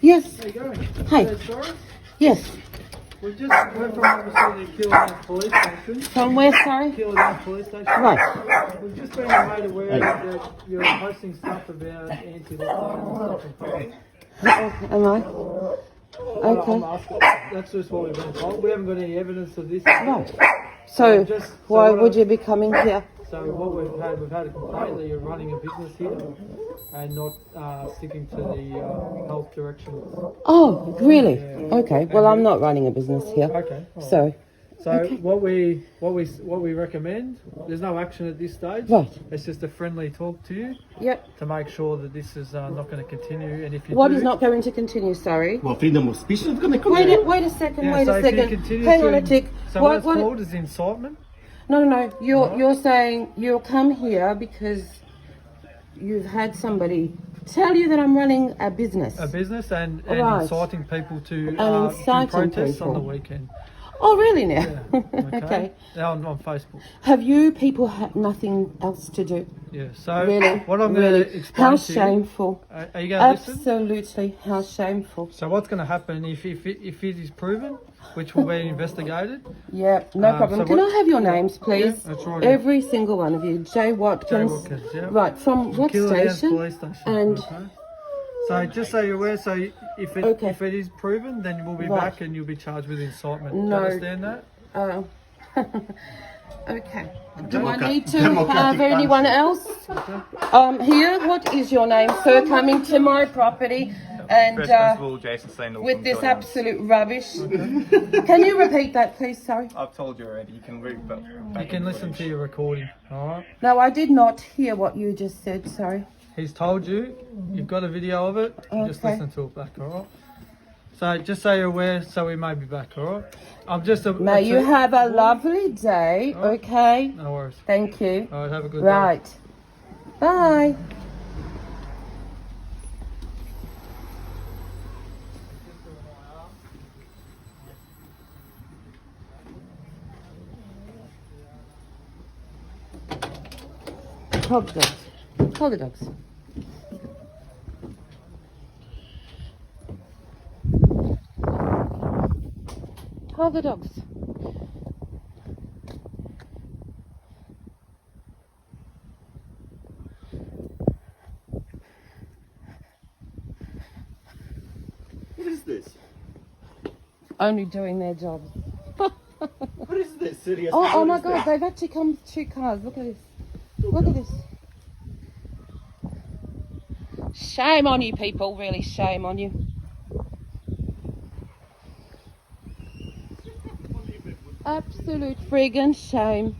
Yes. How you going? Hi. Sorry? Yes. We're from obviously the Killarney Police Station. From where, sorry? Killarney Police Station. Right. We've just been made aware that you're posting stuff about anti-lockdown and stuff in public. Am I? I'm Okay. asking, that's just what we've been told. We haven't got any evidence of this. Right. So, why would you be coming here? So what we've had a complaint that you're running a business here and not sticking to the health directions. Oh, really? Yeah. Okay. Well, I'm not running a business here. Okay. So, okay. what we recommend, there's no action at this stage. Right. It's just a friendly talk to you Yep. to make sure that this is not going to continue. And if you What do, is not going to continue, sorry? Well, freedom of speech is going to continue. Wait a second, yeah, wait so a if you second. continue Hang to, on a tick. So what it's called is incitement. No. You're saying you'll come here because you've had somebody tell you that I'm running a business. A business and Right. inciting people to inciting protests people. on the weekend. Oh, really now? Yeah. Okay. Now on Facebook. Have you people nothing else to do? Yeah. So Really? what I'm going Really? to explain How to you. shameful. Are you going to listen? Absolutely. How shameful. So what's going to happen if it is proven, which will be investigated? Yeah, no problem. so Can what- I have your names, please? Yeah, that's right. Every single one of you. Jay Watkins. Jay Watkins, yeah. Right, from what Killarney station? Police Station. And okay. So just so you're aware, so if it is proven, then we'll be Right. back and you'll be charged with incitement. No. Do you understand that? oh. Okay. Do I Democrat- need to democratic have anyone else? Here, what is your name, sir? Coming to my property and Jason Steindl with from this Killarney. absolute rubbish. Can you repeat that, please? Sorry. I've told you already. You can read, but You can listen to your recording. All right. No, I did not hear what you just said. Sorry. He's told you. You've got a video of it. Just Okay. listen to it back. All right. So just so you're aware, so we may be back. All right. I'm just. May you have a lovely day. Okay. No worries. Thank you. All right. Have a good day. Right. Bye. Hold the dogs. Hold the dogs. Hold the dogs. What is this? Only doing their job. What is this? Seriously? Oh What my is God! this? They've actually come with 2 cars. Look at this. Look at this. Shame on you people, really shame on you. Absolute friggin' shame.